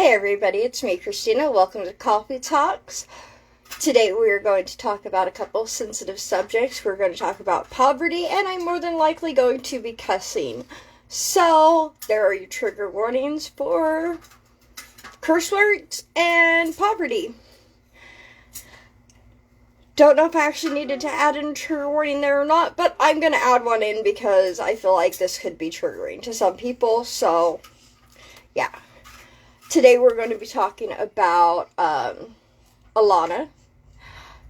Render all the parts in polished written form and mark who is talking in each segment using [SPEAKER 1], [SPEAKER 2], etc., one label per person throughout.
[SPEAKER 1] Hey everybody, it's me, Christina. Welcome to Coffee Talks. Today we are going to talk about a couple sensitive subjects. We're going to talk about poverty, and I'm more than likely going to be cussing. So, there are your trigger warnings for curse words and poverty. Don't know if I actually needed to add in a trigger warning there or not, but I'm going to add one in because I feel like this could be triggering to some people, so yeah. Today we're going to be talking about Alana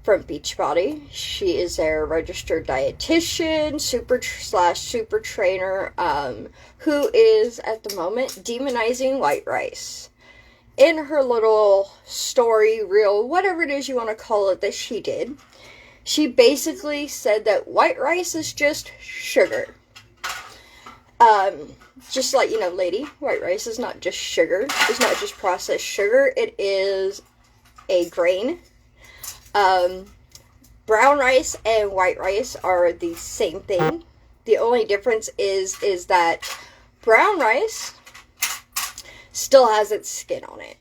[SPEAKER 1] from Beachbody. She is a registered dietitian, super trainer, who is at the moment demonizing white rice. In her little story, reel, whatever it is you want to call it that she did, she basically said that white rice is just sugar. Just to let you know, lady, white rice is not just sugar. It's not just processed sugar. It is a grain. Brown rice and white rice are the same thing. The only difference is that brown rice still has its skin on it.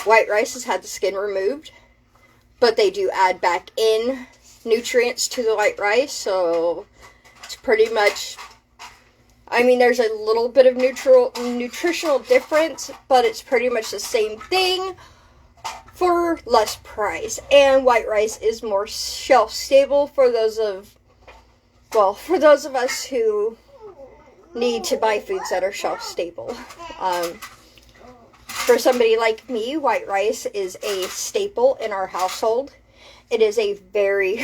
[SPEAKER 1] White rice has had the skin removed, but they do add back in nutrients to the white rice, so it's pretty much, I mean, there's a little bit of nutritional difference, but it's pretty much the same thing for less price. And white rice is more shelf stable for those of us who need to buy foods that are shelf stable. For somebody like me, white rice is a staple in our household. It is a very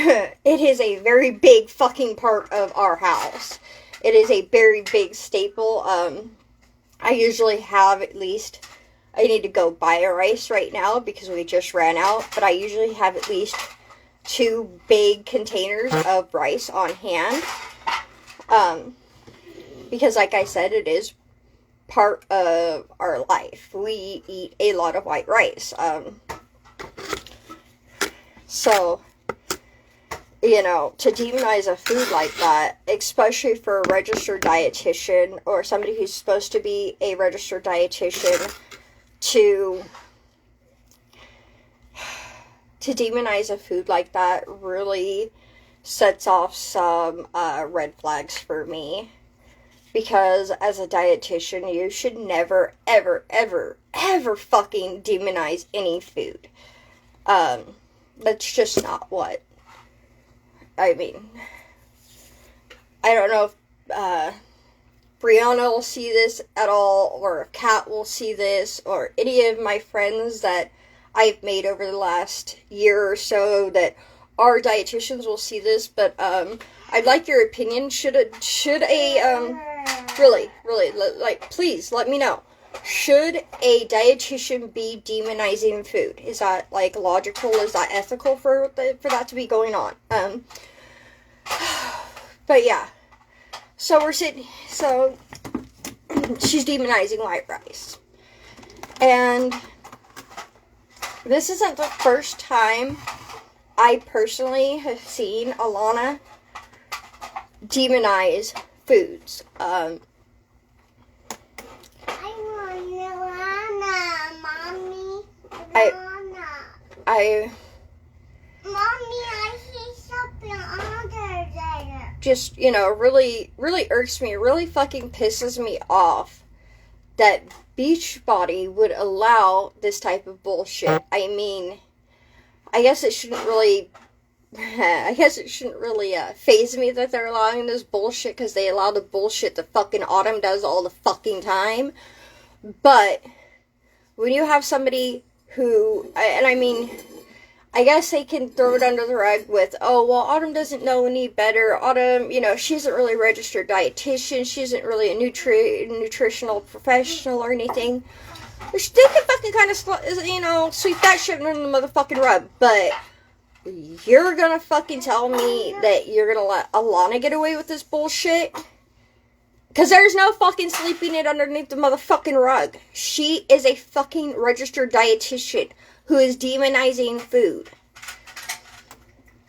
[SPEAKER 1] big fucking part of our house. It is a very big staple. I usually have at least, I need to go buy a rice right now because we just ran out, but I usually have at least 2 big containers of rice on hand. Because like I said, it is part of our life. We eat a lot of white rice. So, you know, to demonize a food like that, especially for a registered dietitian or somebody who's supposed to be a registered dietitian, to demonize a food like that really sets off some red flags for me. Because as a dietitian, you should never, ever, ever, ever fucking demonize any food. That's just not what. I mean, I don't know if Brianna will see this at all, or if Kat will see this, or any of my friends that I've made over the last year or so that are dietitians will see this, but I'd like your opinion. Please let me know. Should a dietitian be demonizing food? Is that, like, logical? Is that ethical for that to be going on? But yeah. So she's demonizing white rice. And this isn't the first time I personally have seen Alana demonize foods. Mommy, I see something under there. Just, you know, really irks me, really fucking pisses me off that Beachbody would allow this type of bullshit. I mean, I guess it shouldn't really faze me that they're allowing this bullshit, because they allow the bullshit the fucking Autumn does all the fucking time. But when you have somebody who, and I mean, I guess they can throw it under the rug with, oh, well, Autumn doesn't know any better. Autumn, you know, she isn't really a registered dietitian. She isn't really a nutritional professional or anything. They can fucking kind of, you know, sweep that shit under the motherfucking rug. But you're gonna fucking tell me that you're gonna let Alana get away with this bullshit? Because there's no fucking sleeping it underneath the motherfucking rug. She is a fucking registered dietitian who is demonizing food.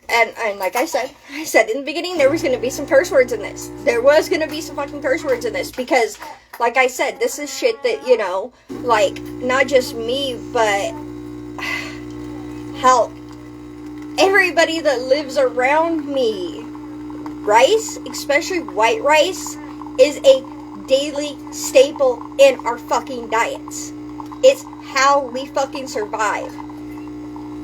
[SPEAKER 1] And like I said in the beginning, there was going to be some curse words in this. There was going to be some fucking curse words in this, because, like I said, this is shit that, you know, like, not just me, but how everybody that lives around me, rice, especially white rice, is a daily staple in our fucking diets. It's how we fucking survive.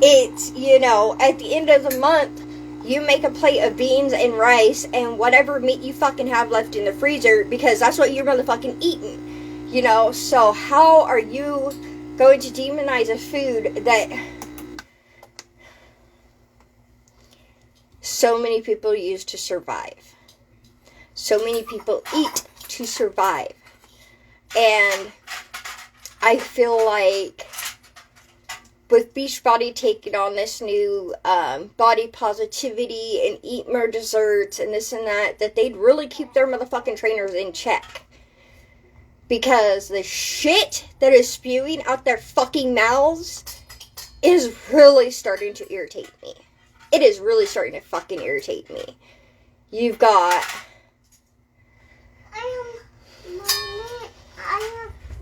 [SPEAKER 1] It's, you know, at the end of the month, you make a plate of beans and rice and whatever meat you fucking have left in the freezer, because that's what you're motherfucking eating. You know, so how are you going to demonize a food that so many people use to survive? So many people eat to survive. And I feel like with Beachbody taking on this new body positivity and eat more desserts and this and that, that they'd really keep their motherfucking trainers in check. Because the shit that is spewing out their fucking mouths is really starting to irritate me. It is really starting to fucking irritate me. You've got...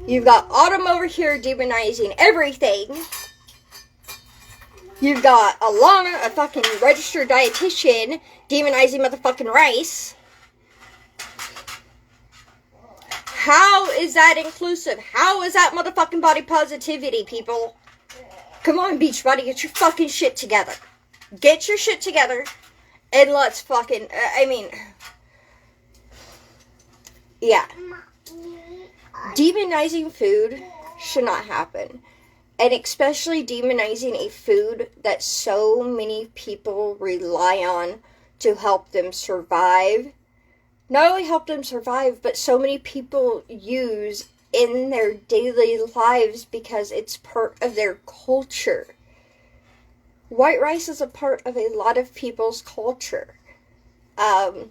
[SPEAKER 1] You've got Autumn over here demonizing everything. You've got Alana, a fucking registered dietitian, demonizing motherfucking rice. How is that inclusive? How is that motherfucking body positivity, people? Come on, Beachbody, get your fucking shit together. Get your shit together, and let's fucking, yeah. Demonizing food should not happen. And especially demonizing a food that so many people rely on to help them survive. Not only help them survive, but so many people use in their daily lives because it's part of their culture. White rice is a part of a lot of people's culture. I'm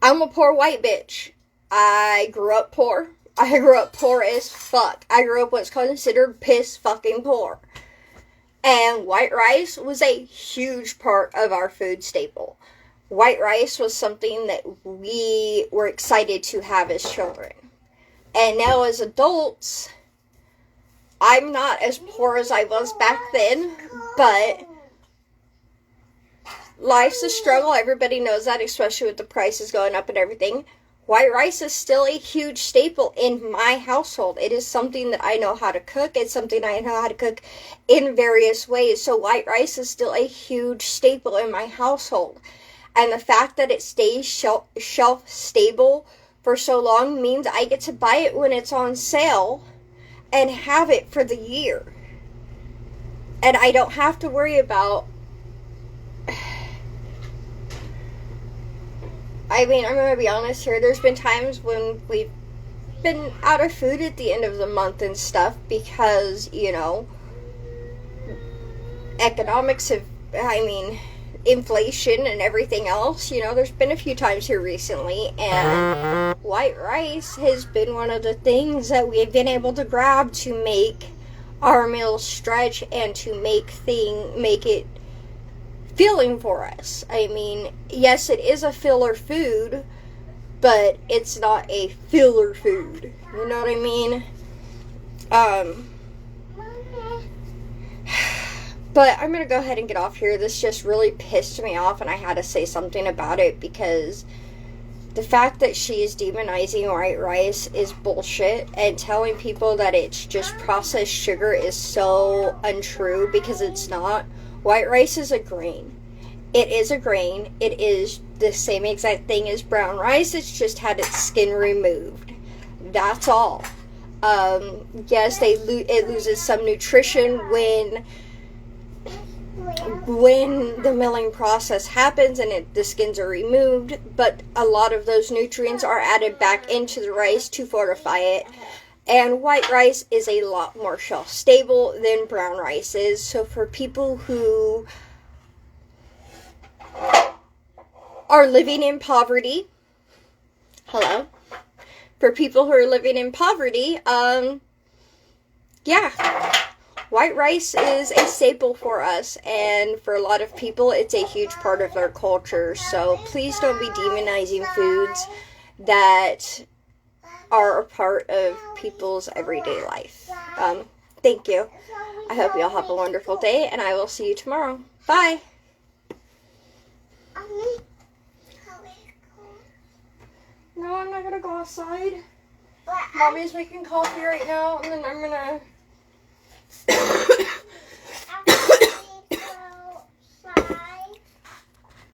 [SPEAKER 1] a poor white bitch. I grew up poor. I grew up poor as fuck. I grew up what's considered piss fucking poor. And white rice was a huge part of our food staple. White rice was something that we were excited to have as children. And now as adults, I'm not as poor as I was back then, but life's a struggle. Everybody knows that, especially with the prices going up and everything. White rice is still a huge staple in my household. It is something that I know how to cook. It's something I know how to cook in various ways. So white rice is still a huge staple in my household. And the fact that it stays shelf stable for so long means I get to buy it when it's on sale and have it for the year. And I don't have to worry about... I'm going to be honest here. There's been times when we've been out of food at the end of the month and stuff because, you know, economics have, inflation and everything else. You know, there's been a few times here recently, and white rice has been one of the things that we've been able to grab to make our meals stretch and to make it filling for us. Yes, it is a filler food, but it's not a filler food. You know what I mean? But I'm going to go ahead and get off here. This just really pissed me off, and I had to say something about it because the fact that she is demonizing white rice is bullshit, and telling people that it's just processed sugar is so untrue because it's not. White rice is a grain. It is a grain. It is the same exact thing as brown rice. It's just had its skin removed. That's all. Yes, it loses some nutrition when the milling process happens and the skins are removed, but a lot of those nutrients are added back into the rice to fortify it. And white rice is a lot more shelf stable than brown rice is. So for people who are living in poverty, for people who are living in poverty, yeah, White rice is a staple for us, and for a lot of people, it's a huge part of their culture. So please don't be demonizing foods that are a part of people's everyday life. Thank you. I hope you all have a wonderful day, and I will see you tomorrow. Bye. No, I'm not gonna go outside. Mommy's making coffee right now, and then I'm gonna